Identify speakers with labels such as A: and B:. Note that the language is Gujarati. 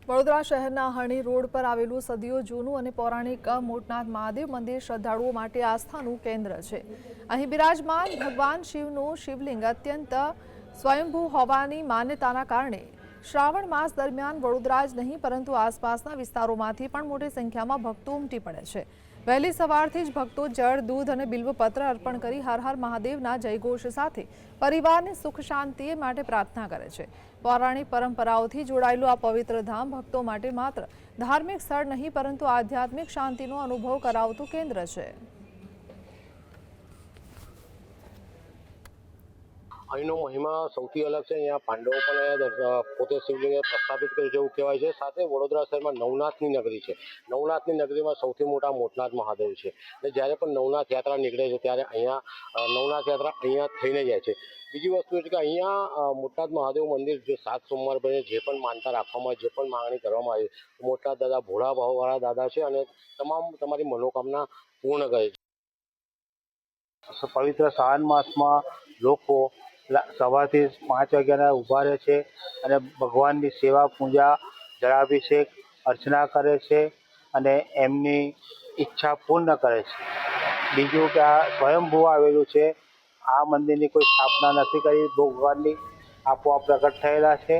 A: વડોદરા શહેરના હરણી રોડ પર આવેલું સદીઓ જૂનું અને પૌરાણિક મોટનાથ મહાદેવ મંદિર શ્રદ્ધાળુઓ માટે આસ્થાનું કેન્દ્ર છે। અહીં બિરાજમાન ભગવાન શિવનું શિવલિંગ અત્યંત સ્વયંભૂ હોવાની માન્યતાના કારણે શ્રાવણ માસ દરમિયાન વડોદરા જ નહીં પરંતુ આસપાસના વિસ્તારોમાંથી પણ મોટી સંખ્યામાં ભક્તો ઉમટી પડે છે। વહેલી સવારથી જ ભક્તો જળ, દૂધ અને બિલ્વપત્ર અર્પણ કરી હર હર મહાદેવના જયઘોષ સાથે પરિવારની સુખ શાંતિ માટે પ્રાર્થના કરે છે। પૌરાણિક પરંપરાઓથી જોડાયેલું આ પવિત્ર ધામ ભક્તો માટે માત્ર ધાર્મિક સ્થળ નહીં પરંતુ આધ્યાત્મિક શાંતિનો અનુભવ કરાવતું કેન્દ્ર છે।
B: અહીંનો મહિમા સૌથી અલગ છે। અહીંયા પાંડવો પણ પોતે શિવલિંગે પ્રસ્થાપિત કર્યું છે એવું કહેવાય છે। સાથે વડોદરા શહેરમાં નવનાથની નગરી છે। નવનાથની નગરીમાં સૌથી મોટા મોટનાથ મહાદેવ છે અને જ્યારે પણ નવનાથ યાત્રા નીકળે છે ત્યારે અહીંયા નવનાથ યાત્રા અહીંયા થઈને જાય છે। બીજી વસ્તુ એ છે કે અહીંયા મોટનાથ મહાદેવ મંદિર જે 7 સોમવાર પછી જે પણ માનતા રાખવામાં આવે, જે પણ માંગણી કરવામાં આવે, મોટનાથ દાદા ભોળા ભાવવાળા દાદા છે અને તમારી મનોકામના પૂર્ણ કરે છે। પવિત્ર શ્રાવણ માસમાં લોકો સવારથી 5 વાગ્યાના ઊભા રહે છે અને ભગવાનની સેવા, પૂજા, જળાભિષેક, અર્ચના કરે છે અને એમની ઈચ્છા પૂર્ણ કરે છે। બીજું કે આ સ્વયંભૂ આવેલું છે। આ મંદિરની કોઈ સ્થાપના નથી કરી, ભગવાનની આપોઆપ પ્રગટ થયેલા છે।